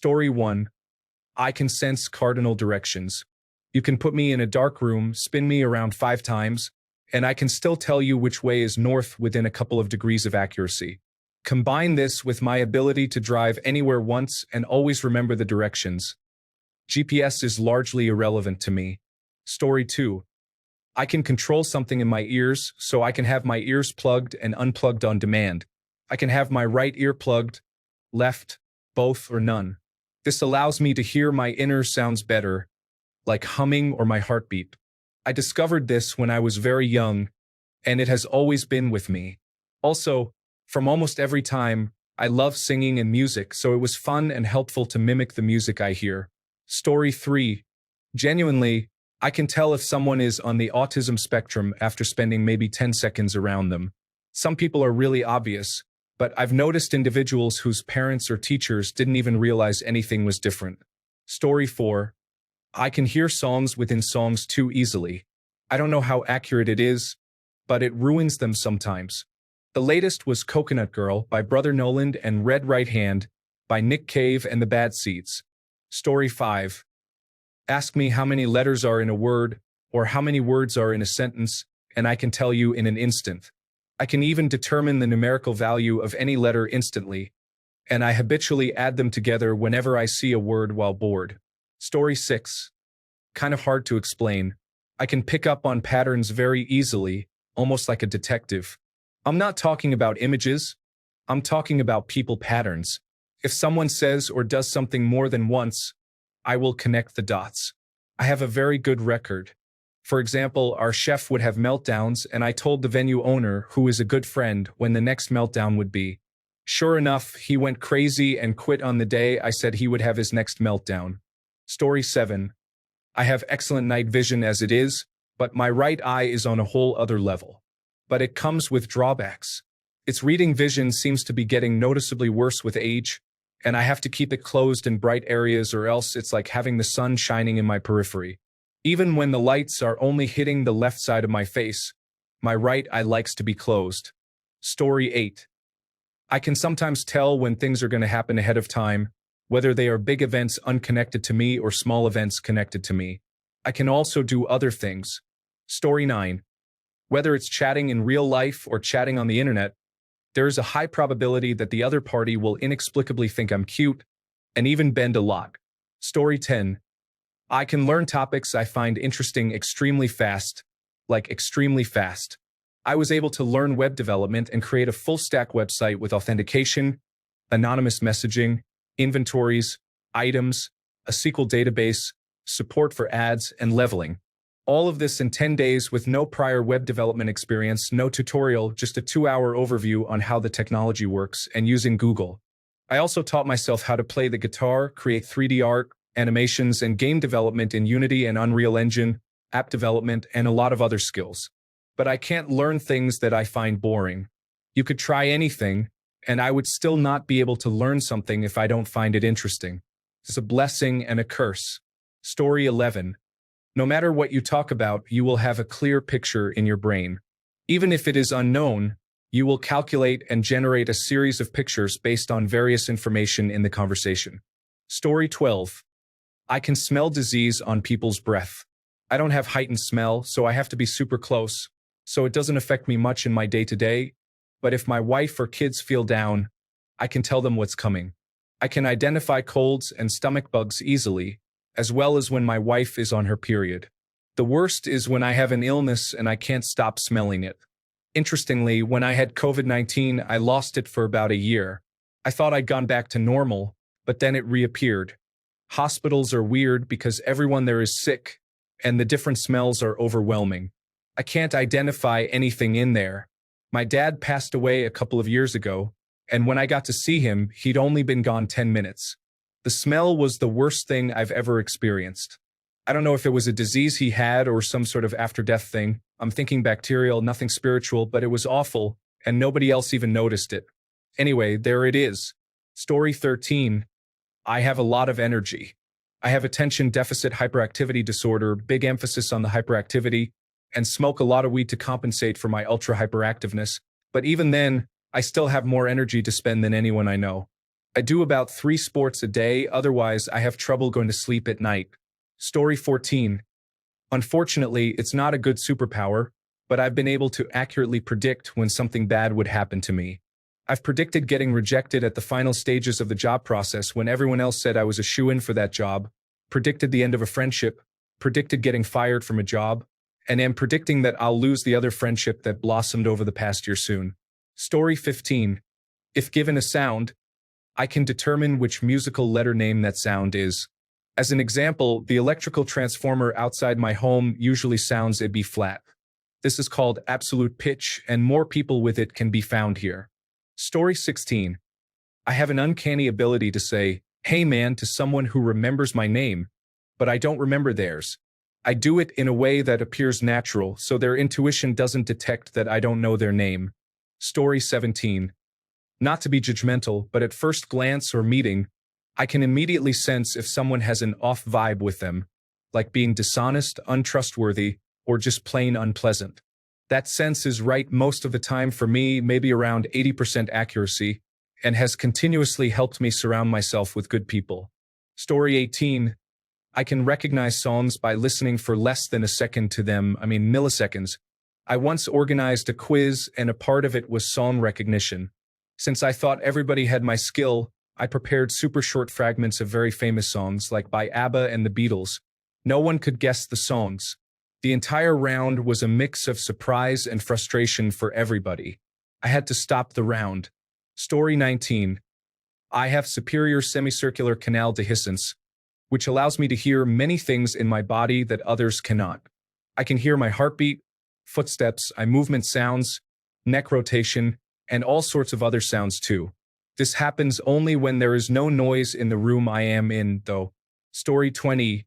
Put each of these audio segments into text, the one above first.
Story 1. I can sense cardinal directions. You can put me in a dark room, spin me around 5 times, and I can still tell you which way is north within a couple of degrees of accuracy. Combine this with my ability to drive anywhere once and always remember the directions. GPS is largely irrelevant to me. Story 2. I can control something in my ears, so I can have my ears plugged and unplugged on demand. I can have my right ear plugged, left, both, or none. This allows me to hear my inner sounds better, like humming or my heartbeat. I discovered this when I was very young, and it has always been with me. Also, from almost every time, I love singing and music, so it was fun and helpful to mimic the music I hear. Story 3. Genuinely, I can tell if someone is on the autism spectrum after spending maybe 10 seconds around them. Some people are really obvious, but I've noticed individuals whose parents or teachers didn't even realize anything was different. Story 4. I can hear songs within songs too easily. I don't know how accurate it is, but it ruins them sometimes. The latest was Coconut Girl by Brother Noland and Red Right Hand by Nick Cave and the Bad Seeds. Story 5. Ask me how many letters are in a word, or how many words are in a sentence, and I can tell you in an instant. I can even determine the numerical value of any letter instantly, and I habitually add them together whenever I see a word while bored. Story 6. Kind of hard to explain. I can pick up on patterns very easily, almost like a detective. I'm not talking about images. I'm talking about people patterns. If someone says or does something more than once, I will connect the dots. I have a very good record. For example, our chef would have meltdowns, and I told the venue owner, who is a good friend, when the next meltdown would be. Sure enough, he went crazy and quit on the day I said he would have his next meltdown. Story 7. I have excellent night vision as it is, but my right eye is on a whole other level. But it comes with drawbacks. Its reading vision seems to be getting noticeably worse with age, and I have to keep it closed in bright areas or else it's like having the sun shining in my periphery. Even when the lights are only hitting the left side of my face, my right eye likes to be closed. Story 8. I can sometimes tell when things are going to happen ahead of time, whether they are big events unconnected to me or small events connected to me. I can also do other things. Story 9. Whether it's chatting in real life or chatting on the internet, there is a high probability that the other party will inexplicably think I'm cute and even bend a lot. Story 10. I can learn topics I find interesting extremely fast, like extremely fast. I was able to learn web development and create a full-stack website with authentication, anonymous messaging, inventories, items, a SQL database, support for ads, and leveling. All of this in 10 days with no prior web development experience, no tutorial, just a 2-hour overview on how the technology works, and using Google. I also taught myself how to play the guitar, create 3D art, animations, and game development in Unity and Unreal Engine, app development, and a lot of other skills. But I can't learn things that I find boring. You could try anything, and I would still not be able to learn something if I don't find it interesting. It's a blessing and a curse. Story 11. No matter what you talk about, you will have a clear picture in your brain. Even if it is unknown, you will calculate and generate a series of pictures based on various information in the conversation. Story 12. I can smell disease on people's breath. I don't have heightened smell, so I have to be super close, so it doesn't affect me much in my day-to-day, but if my wife or kids feel down, I can tell them what's coming. I can identify colds and stomach bugs easily, as well as when my wife is on her period. The worst is when I have an illness and I can't stop smelling it. Interestingly, when I had COVID-19, I lost it for about a year. I thought I'd gone back to normal, but then it reappeared. Hospitals are weird because everyone there is sick, and the different smells are overwhelming. I can't identify anything in there. My dad passed away a couple of years ago, and when I got to see him, he'd only been gone 10 minutes. The smell was the worst thing I've ever experienced. I don't know if it was a disease he had or some sort of after-death thing. I'm thinking bacterial, nothing spiritual, but it was awful, and nobody else even noticed it. Anyway, there it is. Story 13. I have a lot of energy. I have attention deficit hyperactivity disorder, big emphasis on the hyperactivity, and smoke a lot of weed to compensate for my ultra-hyperactiveness. But even then, I still have more energy to spend than anyone I know. I do about 3 sports a day, otherwise I have trouble going to sleep at night. Story 14. Unfortunately, it's not a good superpower, but I've been able to accurately predict when something bad would happen to me. I've predicted getting rejected at the final stages of the job process when everyone else said I was a shoo-in for that job, predicted the end of a friendship, predicted getting fired from a job, and am predicting that I'll lose the other friendship that blossomed over the past year soon. Story 15. If given a sound, I can determine which musical letter name that sound is. As an example, the electrical transformer outside my home usually sounds a B flat. This is called absolute pitch, and more people with it can be found here. Story 16. I have an uncanny ability to say, "Hey man," to someone who remembers my name, but I don't remember theirs. I do it in a way that appears natural, so their intuition doesn't detect that I don't know their name. Story 17. Not to be judgmental, but at first glance or meeting, I can immediately sense if someone has an off vibe with them, like being dishonest, untrustworthy, or just plain unpleasant. That sense is right most of the time for me, maybe around 80% accuracy, and has continuously helped me surround myself with good people. Story 18. I can recognize songs by listening for less than a second to them, milliseconds. I once organized a quiz, and a part of it was song recognition. Since I thought everybody had my skill, I prepared super short fragments of very famous songs, like by ABBA and the Beatles. No one could guess the songs. The entire round was a mix of surprise and frustration for everybody. I had to stop the round. Story 19. I have superior semicircular canal dehiscence, which allows me to hear many things in my body that others cannot. I can hear my heartbeat, footsteps, eye movement sounds, neck rotation, and all sorts of other sounds too. This happens only when there is no noise in the room I am in, though. Story 20.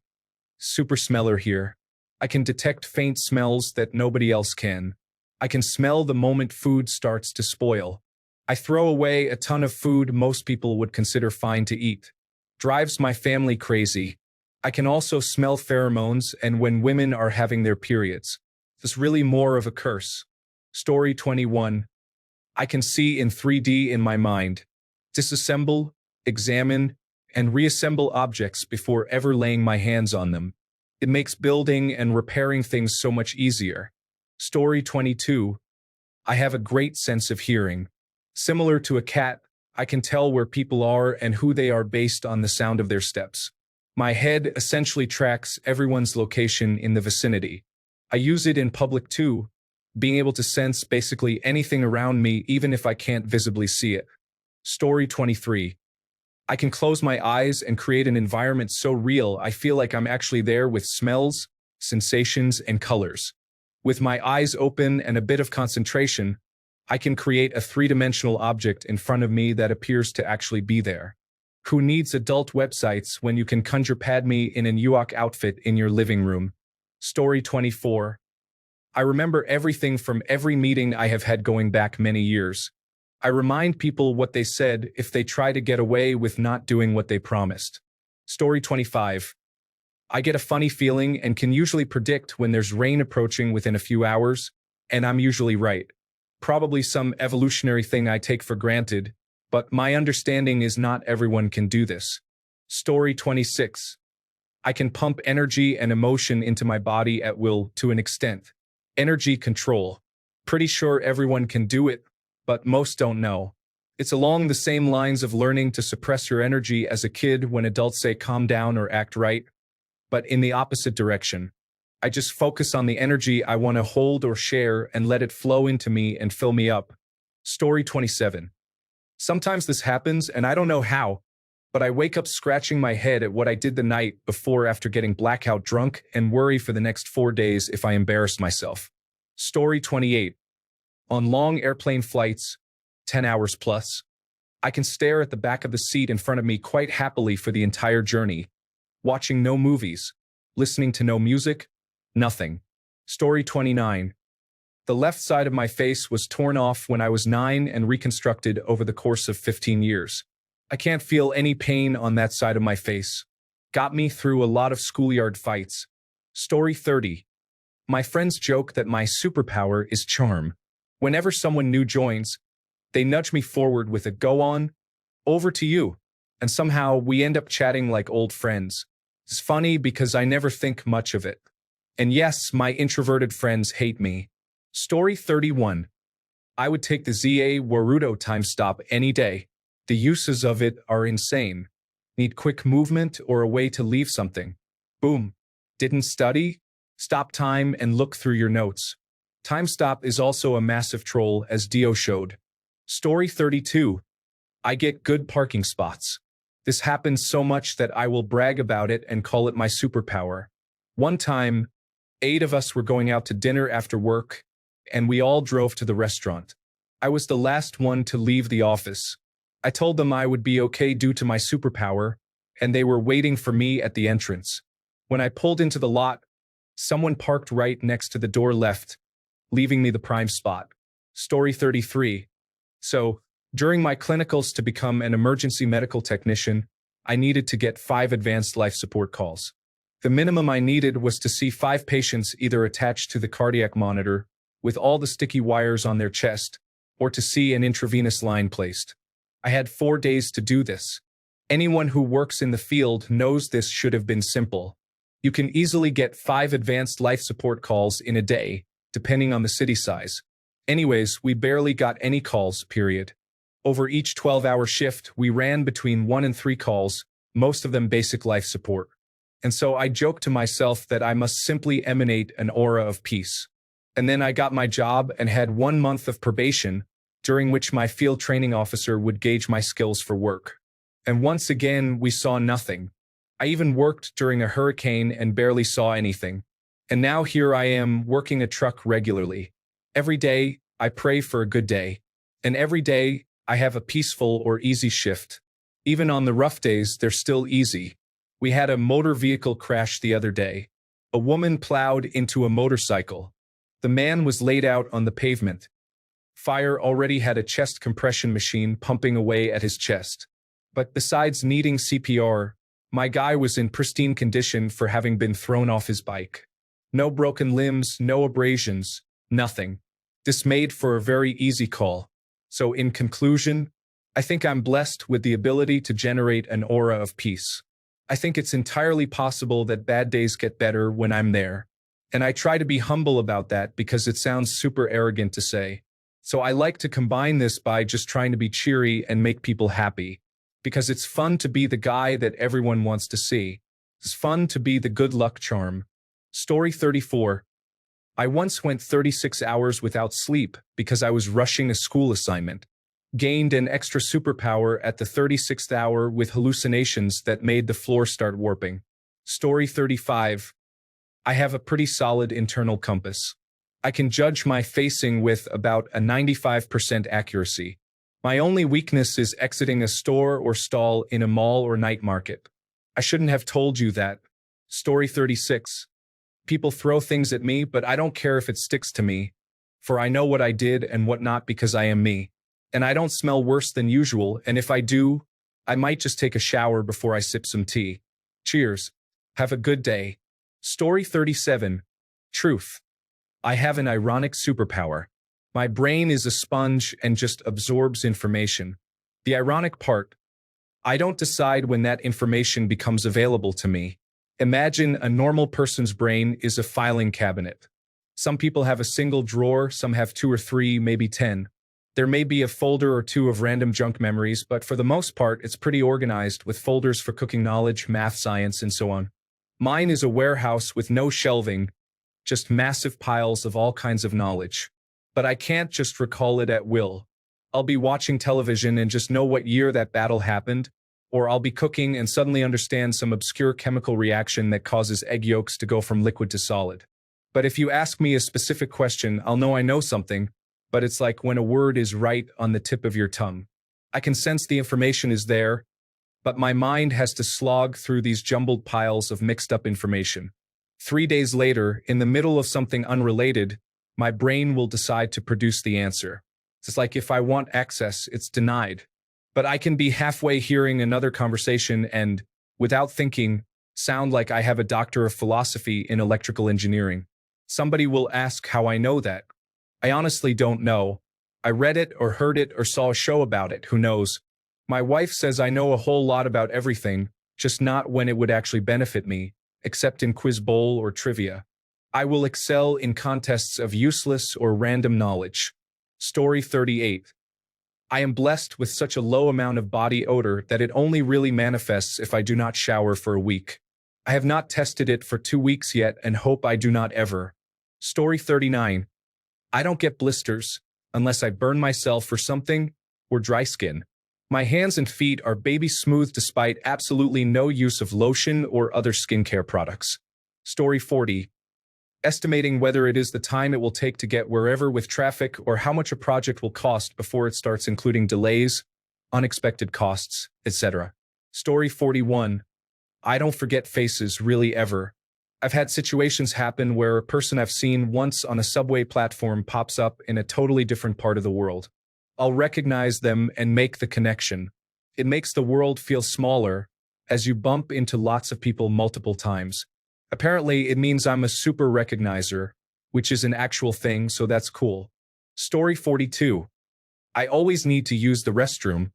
Super smeller here. I can detect faint smells that nobody else can. I can smell the moment food starts to spoil. I throw away a ton of food most people would consider fine to eat. Drives my family crazy. I can also smell pheromones and when women are having their periods. This is really more of a curse. Story 21. I can see in 3D in my mind. Disassemble, examine, and reassemble objects before ever laying my hands on them. It makes building and repairing things so much easier. Story 22. I have a great sense of hearing. Similar to a cat, I can tell where people are and who they are based on the sound of their steps. My head essentially tracks everyone's location in the vicinity. I use it in public too, being able to sense basically anything around me even if I can't visibly see it. Story 23. I can close my eyes and create an environment so real I feel like I'm actually there with smells, sensations, and colors. With my eyes open and a bit of concentration, I can create a three-dimensional object in front of me that appears to actually be there. Who needs adult websites when you can conjure Padme in an Ewok outfit in your living room? Story 24. I remember everything from every meeting I have had going back many years. I remind people what they said if they try to get away with not doing what they promised. Story 25. I get a funny feeling and can usually predict when there's rain approaching within a few hours, and I'm usually right. Probably some evolutionary thing I take for granted, but my understanding is not everyone can do this. Story 26. I can pump energy and emotion into my body at will to an extent. Energy control. Pretty sure everyone can do it, but most don't know. It's along the same lines of learning to suppress your energy as a kid when adults say calm down or act right, but in the opposite direction. I just focus on the energy I want to hold or share and let it flow into me and fill me up. Story 27. Sometimes this happens and I don't know how, but I wake up scratching my head at what I did the night before after getting blackout drunk and worry for the next 4 days if I embarrassed myself. Story 28. On long airplane flights, 10 hours plus, I can stare at the back of the seat in front of me quite happily for the entire journey, watching no movies, listening to no music, nothing. Story 29. The left side of my face was torn off when I was 9 and reconstructed over the course of 15 years. I can't feel any pain on that side of my face. Got me through a lot of schoolyard fights. Story 30. My friends joke that my superpower is charm. Whenever someone new joins, they nudge me forward with a "go on," Over to you. And somehow we end up chatting like old friends. It's funny because I never think much of it. And yes, my introverted friends hate me. Story 31. I would take the ZA Warudo time stop any day. The uses of it are insane. Need quick movement or a way to leave something. Boom. Didn't study? Stop time and look through your notes. Time stop is also a massive troll, as Dio showed. Story 32. I get good parking spots. This happens so much that I will brag about it and call it my superpower. One time, 8 of us were going out to dinner after work, and we all drove to the restaurant. I was the last one to leave the office. I told them I would be okay due to my superpower, and they were waiting for me at the entrance. When I pulled into the lot, someone parked right next to the door left, leaving me the prime spot. Story 33. So, during my clinicals to become an emergency medical technician, I needed to get 5 advanced life support calls. The minimum I needed was to see 5 patients either attached to the cardiac monitor, with all the sticky wires on their chest, or to see an intravenous line placed. I had 4 days to do this. Anyone who works in the field knows this should have been simple. You can easily get 5 advanced life support calls in a day, depending on the city size. Anyways, we barely got any calls, period. Over each 12-hour shift, we ran between 1 and 3 calls, most of them basic life support. And so I joked to myself that I must simply emanate an aura of peace. And then I got my job and had 1 month of probation, during which my field training officer would gauge my skills for work. And once again, we saw nothing. I even worked during a hurricane and barely saw anything. And now here I am working a truck regularly. Every day, I pray for a good day. And every day, I have a peaceful or easy shift. Even on the rough days, they're still easy. We had a motor vehicle crash the other day. A woman plowed into a motorcycle. The man was laid out on the pavement. Fire already had a chest compression machine pumping away at his chest. But besides needing CPR, my guy was in pristine condition for having been thrown off his bike. No broken limbs, no abrasions, nothing. This made for a very easy call. So in conclusion, I think I'm blessed with the ability to generate an aura of peace. I think it's entirely possible that bad days get better when I'm there. And I try to be humble about that because it sounds super arrogant to say. So I like to combine this by just trying to be cheery and make people happy. Because it's fun to be the guy that everyone wants to see. It's fun to be the good luck charm. Story 34. I once went 36 hours without sleep because I was rushing a school assignment. Gained an extra superpower at the 36th hour with hallucinations that made the floor start warping. Story 35. I have a pretty solid internal compass. I can judge my facing with about a 95% accuracy. My only weakness is exiting a store or stall in a mall or night market. I shouldn't have told you that. Story 36. People throw things at me, but I don't care if it sticks to me, for I know what I did and what not because I am me. And I don't smell worse than usual, and if I do, I might just take a shower before I sip some tea. Cheers. Have a good day. Story 37. Truth. I have an ironic superpower. My brain is a sponge and just absorbs information. The ironic part, I don't decide when that information becomes available to me. Imagine a normal person's brain is a filing cabinet. Some people have a single drawer, some have 2 or 3, maybe 10. There may be a folder or 2 of random junk memories, but for the most part, it's pretty organized with folders for cooking knowledge, math, science, and so on. Mine is a warehouse with no shelving, just massive piles of all kinds of knowledge. But I can't just recall it at will. I'll be watching television and just know what year that battle happened, or I'll be cooking and suddenly understand some obscure chemical reaction that causes egg yolks to go from liquid to solid. But if you ask me a specific question, I'll know I know something, but it's like when a word is right on the tip of your tongue. I can sense the information is there, but my mind has to slog through these jumbled piles of mixed up information. 3 days later, in the middle of something unrelated, my brain will decide to produce the answer. It's like if I want access, it's denied. But I can be halfway hearing another conversation and, without thinking, sound like I have a doctor of philosophy in electrical engineering. Somebody will ask how I know that. I honestly don't know. I read it or heard it or saw a show about it, who knows. My wife says I know a whole lot about everything, just not when it would actually benefit me, except in Quiz Bowl or trivia. I will excel in contests of useless or random knowledge. Story 38. I am blessed with such a low amount of body odor that it only really manifests if I do not shower for a week. I have not tested it for 2 weeks yet and hope I do not ever. Story 39. I don't get blisters unless I burn myself for something or dry skin. My hands and feet are baby smooth despite absolutely no use of lotion or other skincare products. Story 40. Estimating whether it is the time it will take to get wherever with traffic or how much a project will cost before it starts, including delays, unexpected costs, etc. Story 41. I don't forget faces really ever. I've had situations happen where a person I've seen once on a subway platform pops up in a totally different part of the world. I'll recognize them and make the connection. It makes the world feel smaller as you bump into lots of people multiple times. Apparently, it means I'm a super recognizer, which is an actual thing, so that's cool. Story 42. I always need to use the restroom,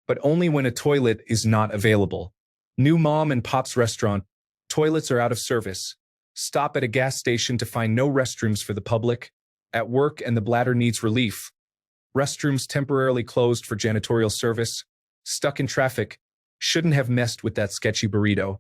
but only when a toilet is not available. New mom and pop's restaurant. Toilets are out of service. Stop at a gas station to find no restrooms for the public. At work and the bladder needs relief. Restrooms temporarily closed for janitorial service. Stuck in traffic. Shouldn't have messed with that sketchy burrito.